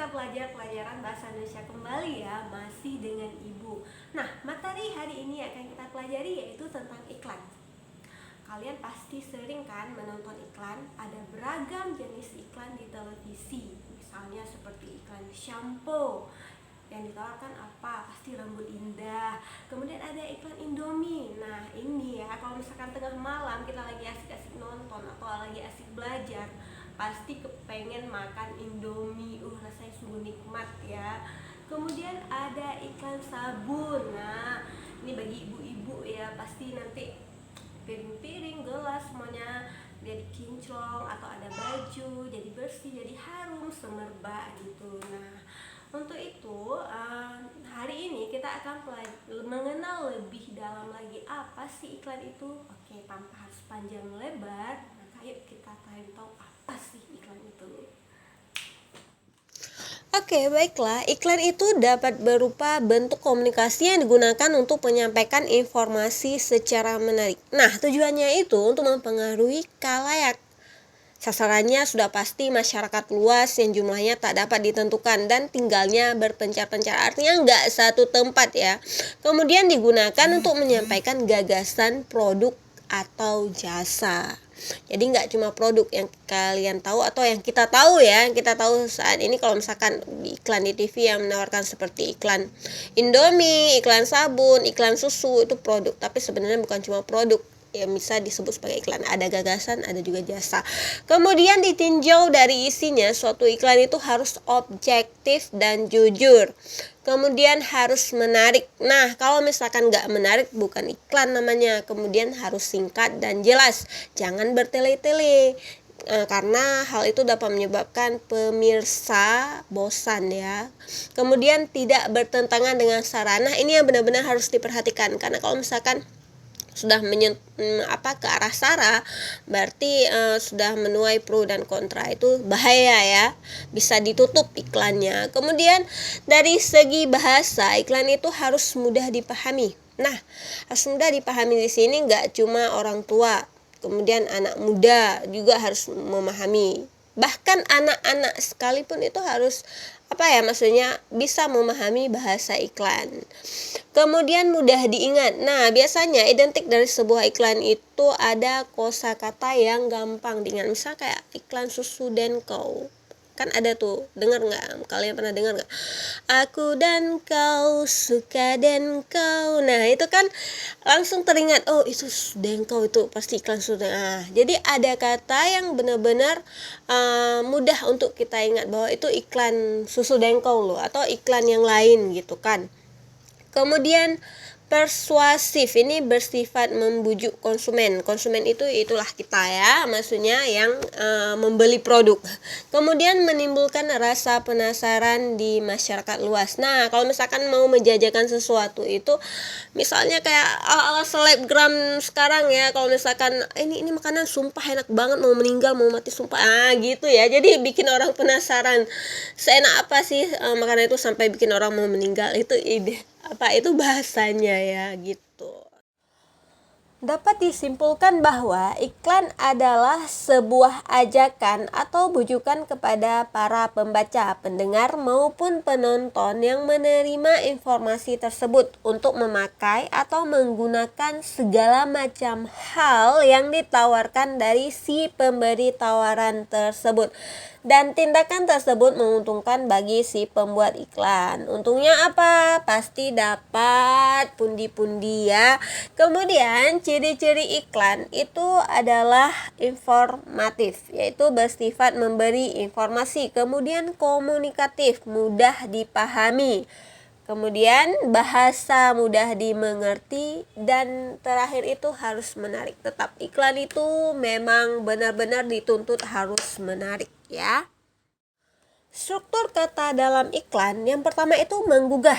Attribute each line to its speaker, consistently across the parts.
Speaker 1: kita belajar pelajaran bahasa Indonesia kembali ya, masih dengan Ibu. Nah, materi hari ini akan kita pelajari yaitu tentang iklan. Kalian pasti sering kan menonton iklan, ada beragam jenis iklan di televisi. Misalnya seperti iklan shampoo, yang ditawarkan apa? Pasti rambut indah. Kemudian ada iklan Indomie. Nah ini ya, kalau misalkan tengah malam kita lagi asik-asik nonton atau lagi asik belajar, pasti kepengen makan Indomie. Rasanya sungguh nikmat ya. Kemudian ada iklan sabun. Nah ini bagi ibu-ibu ya, pasti nanti piring-piring, gelas semuanya jadi kinclong, atau ada baju jadi bersih, jadi harum, semerbak gitu. Nah untuk itu hari ini kita akan mengenal lebih dalam lagi apa sih iklan itu. Oke, tanpa harus panjang lebar, maka yuk kita tahu apa sih iklan itu.
Speaker 2: Oke, baiklah. Iklan itu dapat berupa bentuk komunikasi yang digunakan untuk menyampaikan informasi secara menarik. Nah, tujuannya itu untuk mempengaruhi khalayak. Sasarannya sudah pasti masyarakat luas yang jumlahnya tak dapat ditentukan dan tinggalnya berpencar-pencar, artinya nggak satu tempat ya. Kemudian digunakan untuk menyampaikan gagasan produk atau jasa. Jadi nggak cuma produk yang kalian tahu atau yang kita tahu ya. Yang kita tahu saat ini kalau misalkan iklan di TV yang menawarkan seperti iklan Indomie, iklan sabun, iklan susu, itu produk. Tapi sebenarnya bukan cuma produk, ya bisa disebut sebagai iklan, ada gagasan, ada juga jasa. Kemudian ditinjau dari isinya, suatu iklan itu harus objektif dan jujur. Kemudian harus menarik. Nah, kalau misalkan nggak menarik, bukan iklan namanya. Kemudian harus singkat dan jelas, jangan bertele-tele. Karena hal itu dapat menyebabkan pemirsa bosan ya. Kemudian tidak bertentangan dengan sarana. Ini yang benar-benar harus diperhatikan, karena kalau misalkan sudah ke arah sara, berarti sudah menuai pro dan kontra, itu bahaya ya, bisa ditutup iklannya. Kemudian dari segi bahasa, iklan itu harus mudah dipahami. Nah, harus mudah dipahami di sini nggak cuma orang tua, kemudian anak muda juga harus memahami. Bahkan anak-anak sekalipun itu harus maksudnya bisa memahami bahasa iklan. Kemudian mudah diingat. Nah, biasanya identik dari sebuah iklan itu ada kosakata yang gampang diingat. Misal kayak iklan susu Denko, kan ada tuh, dengar nggak? Kalian pernah dengar nggak? Aku dan kau suka Denko. Nah itu kan langsung teringat, oh itu Denko, itu pasti iklan susu. Nah, jadi ada kata yang benar-benar mudah untuk kita ingat bahwa itu iklan susu Denko loh, atau iklan yang lain gitu kan. Kemudian persuasif, ini bersifat membujuk konsumen. Konsumen itulah kita ya, maksudnya yang membeli produk. Kemudian menimbulkan rasa penasaran di masyarakat luas. Nah, kalau misalkan mau menjajakan sesuatu itu, misalnya kayak ala selebgram sekarang ya, kalau misalkan ini makanan sumpah enak banget, mau meninggal mau mati sumpah, gitu ya. Jadi bikin orang penasaran, seenak apa sih makanan itu sampai bikin orang mau meninggal. Itu ide itu bahasanya ya gitu. Dapat disimpulkan bahwa iklan adalah sebuah ajakan atau bujukan kepada para pembaca, pendengar maupun penonton yang menerima informasi tersebut untuk memakai atau menggunakan segala macam hal yang ditawarkan dari si pemberi tawaran tersebut. Dan tindakan tersebut menguntungkan bagi si pembuat iklan. Untungnya apa? Pasti dapat pundi-pundi ya. Kemudian ciri-ciri iklan itu adalah informatif, yaitu bersifat memberi informasi. Kemudian komunikatif, mudah dipahami. Kemudian bahasa mudah dimengerti, dan terakhir itu harus menarik. Tetap iklan itu memang benar-benar dituntut harus menarik ya. Struktur kata dalam iklan yang pertama itu menggugah,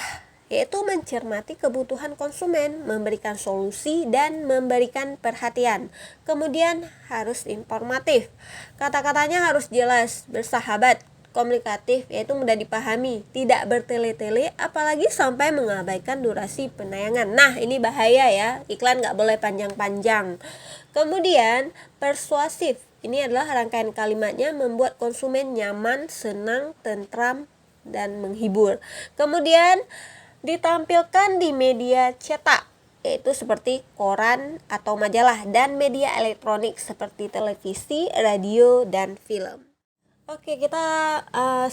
Speaker 2: yaitu mencermati kebutuhan konsumen, memberikan solusi dan memberikan perhatian. Kemudian harus informatif. Kata-katanya harus jelas, bersahabat, komunikatif, yaitu mudah dipahami, tidak bertele-tele, apalagi sampai mengabaikan durasi penayangan. Nah, ini bahaya ya, iklan nggak boleh panjang-panjang. Kemudian persuasif, ini adalah rangkaian kalimatnya membuat konsumen nyaman, senang, tentram, dan menghibur. Kemudian ditampilkan di media cetak, yaitu seperti koran atau majalah, dan media elektronik seperti televisi, radio, dan film. Oke, kita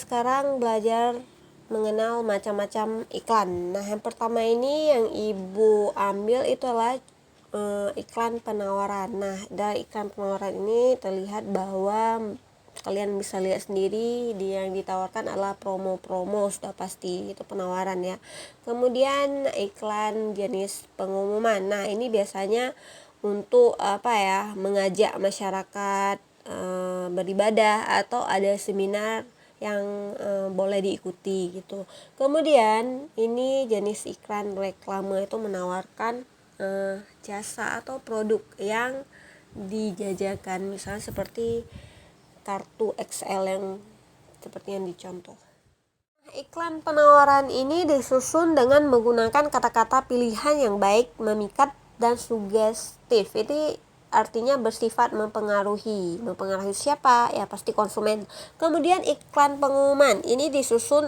Speaker 2: sekarang belajar mengenal macam-macam iklan. Nah, yang pertama ini yang Ibu ambil itu adalah iklan penawaran. Nah, dari iklan penawaran ini terlihat bahwa kalian bisa lihat sendiri yang ditawarkan adalah promo-promo, sudah pasti itu penawaran ya. Kemudian iklan jenis pengumuman. Nah, ini biasanya untuk mengajak masyarakat beribadah atau ada seminar yang boleh diikuti gitu. Kemudian ini jenis iklan reklame, itu menawarkan jasa atau produk yang dijajakan, misalnya seperti kartu XL yang seperti yang dicontoh. Iklan penawaran ini disusun dengan menggunakan kata-kata pilihan yang baik, memikat, dan sugestif. Ini artinya bersifat mempengaruhi siapa? Ya pasti konsumen. Kemudian iklan pengumuman ini disusun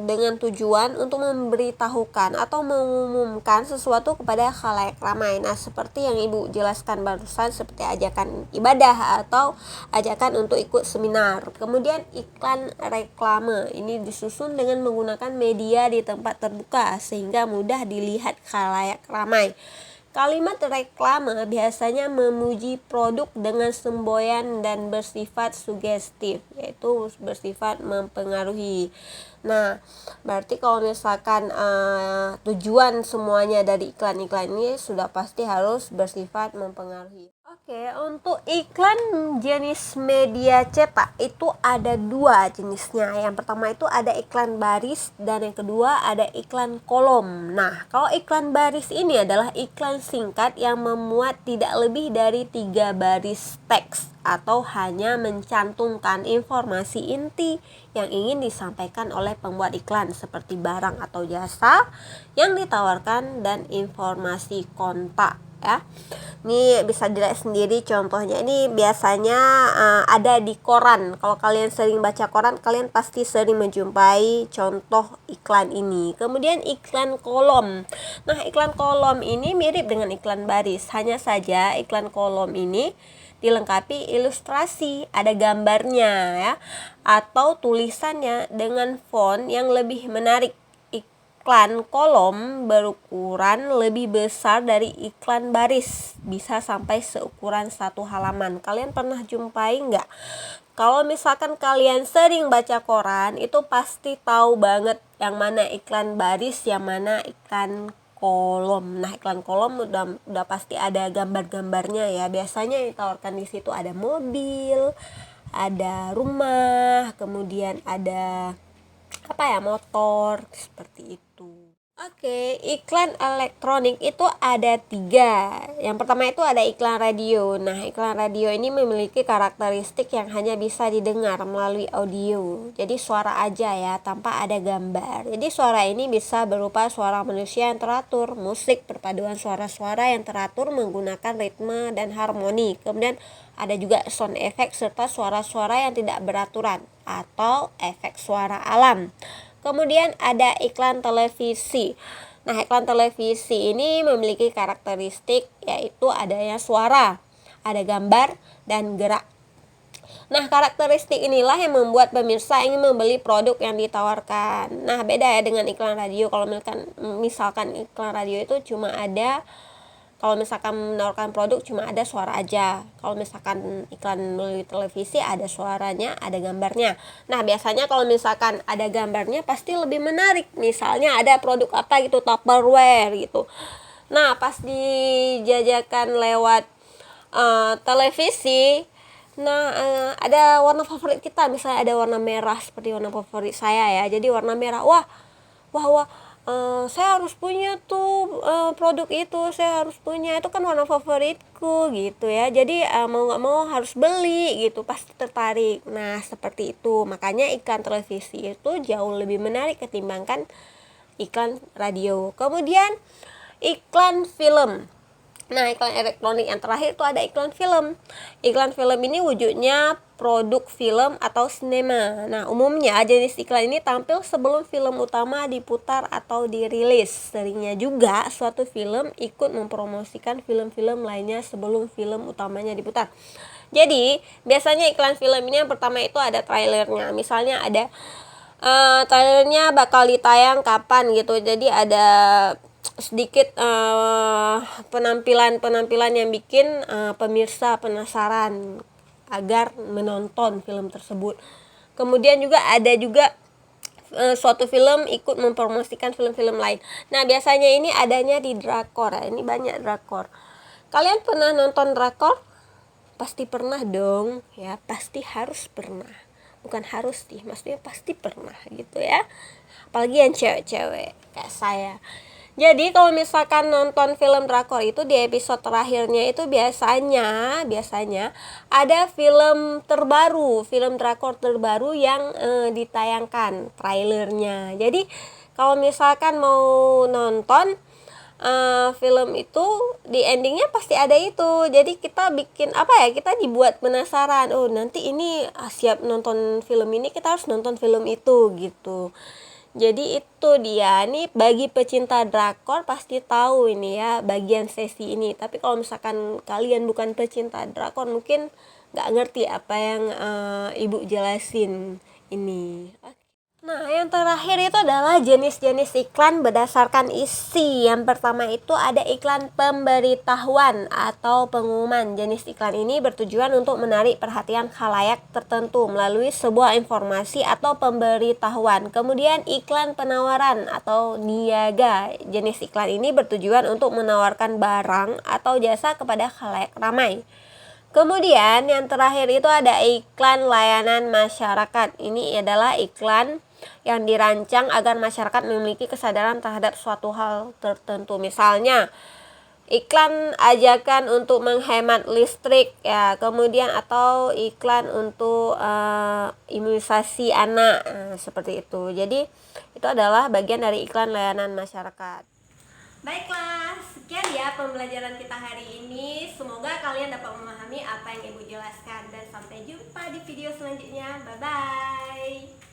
Speaker 2: dengan tujuan untuk memberitahukan atau mengumumkan sesuatu kepada khalayak ramai. Nah, seperti yang Ibu jelaskan barusan, seperti ajakan ibadah atau ajakan untuk ikut seminar. Kemudian iklan reklame ini disusun dengan menggunakan media di tempat terbuka sehingga mudah dilihat khalayak ramai. Kalimat reklame biasanya memuji produk dengan semboyan dan bersifat sugestif, yaitu bersifat mempengaruhi. Nah, berarti kalau misalkan tujuan semuanya dari iklan-iklan ini sudah pasti harus bersifat mempengaruhi. Oke, untuk iklan jenis media cetak itu ada 2 jenisnya. Yang pertama itu ada iklan baris dan yang kedua ada iklan kolom. Nah, kalau iklan baris ini adalah iklan singkat yang memuat tidak lebih dari 3 baris teks atau hanya mencantumkan informasi inti yang ingin disampaikan oleh pembuat iklan seperti barang atau jasa yang ditawarkan dan informasi kontak ya. Ini bisa dilihat sendiri contohnya. Ini biasanya ada di koran. Kalau kalian sering baca koran, kalian pasti sering menjumpai contoh iklan ini. Kemudian iklan kolom. Nah, iklan kolom ini mirip dengan iklan baris. Hanya saja iklan kolom ini dilengkapi ilustrasi, ada gambarnya ya, atau tulisannya dengan font yang lebih menarik. Iklan kolom berukuran lebih besar dari iklan baris, bisa sampai seukuran 1 halaman. Kalian pernah jumpai nggak? Kalau misalkan kalian sering baca koran, itu pasti tahu banget yang mana iklan baris, yang mana iklan kolom. Nah, iklan kolom udah pasti ada gambar-gambarnya ya. Biasanya yang ditawarkan di situ ada mobil, ada rumah, kemudian ada motor seperti itu. Oke, iklan elektronik itu ada 3. Yang pertama itu ada iklan radio. Nah, iklan radio ini memiliki karakteristik yang hanya bisa didengar melalui audio. Jadi suara aja ya, tanpa ada gambar. Jadi suara ini bisa berupa suara manusia yang teratur, musik perpaduan suara-suara yang teratur menggunakan ritme dan harmoni. Kemudian ada juga sound effect serta suara-suara yang tidak beraturan atau efek suara alam. Kemudian ada iklan televisi. Nah, iklan televisi ini memiliki karakteristik yaitu adanya suara, ada gambar, dan gerak. Nah, karakteristik inilah yang membuat pemirsa ingin membeli produk yang ditawarkan. Nah, beda ya dengan iklan radio. Kalau misalkan iklan radio itu cuma ada, kalau misalkan menawarkan produk cuma ada suara aja. Kalau misalkan iklan melalui televisi ada suaranya, ada gambarnya. Nah, biasanya kalau misalkan ada gambarnya pasti lebih menarik. Misalnya ada produk apa gitu, Tupperware gitu. Nah, pas dijajakan lewat televisi, ada warna favorit kita, misalnya ada warna merah seperti warna favorit saya ya. Jadi warna merah, wah, saya harus punya tuh produk itu, saya harus punya, itu kan warna favoritku gitu ya. Jadi mau nggak mau harus beli gitu, pasti tertarik. Nah, seperti itu. Makanya iklan televisi itu jauh lebih menarik ketimbangkan iklan radio. Kemudian iklan film. Nah, iklan elektronik yang terakhir itu ada iklan film. Iklan film ini wujudnya produk film atau sinema. Nah, umumnya jenis iklan ini tampil sebelum film utama diputar atau dirilis. Seringnya juga suatu film ikut mempromosikan film-film lainnya sebelum film utamanya diputar. Jadi, biasanya iklan film ini yang pertama itu ada trailernya. Misalnya ada trailernya bakal ditayang kapan gitu. Jadi ada sedikit penampilan yang bikin pemirsa penasaran agar menonton film tersebut. Kemudian juga ada suatu film ikut mempromosikan film-film lain. Nah, biasanya ini adanya di drakor ya. Ini banyak drakor. Kalian pernah nonton drakor? Pasti pernah dong ya, pasti harus pernah. Bukan harus sih, maksudnya pasti pernah gitu ya. Apalagi yang cewek-cewek kayak saya. Jadi kalau misalkan nonton film drakor itu di episode terakhirnya itu biasanya ada film drakor terbaru yang ditayangkan trailernya. Jadi kalau misalkan mau nonton film itu di endingnya pasti ada itu. Jadi kita kita dibuat penasaran. Oh, nanti ini siap nonton film ini, kita harus nonton film itu gitu. Jadi itu dia nih, bagi pecinta drakor pasti tahu ini ya bagian sesi ini. Tapi kalau misalkan kalian bukan pecinta drakor mungkin nggak ngerti apa yang ibu jelasin ini. Nah, yang terakhir itu adalah jenis-jenis iklan berdasarkan isi. Yang pertama itu ada iklan pemberitahuan atau pengumuman. Jenis iklan ini bertujuan untuk menarik perhatian khalayak tertentu melalui sebuah informasi atau pemberitahuan. Kemudian iklan penawaran atau niaga. Jenis iklan ini bertujuan untuk menawarkan barang atau jasa kepada khalayak ramai. Kemudian yang terakhir itu ada iklan layanan masyarakat. Ini adalah iklan yang dirancang agar masyarakat memiliki kesadaran terhadap suatu hal tertentu. Misalnya iklan ajakan untuk menghemat listrik ya, kemudian atau iklan untuk imunisasi anak, seperti itu. Jadi itu adalah bagian dari iklan layanan masyarakat. Baiklah, sekian ya pembelajaran kita hari ini. Semoga kalian dapat memahami apa yang Ibu jelaskan. Dan sampai jumpa di video selanjutnya. Bye-bye.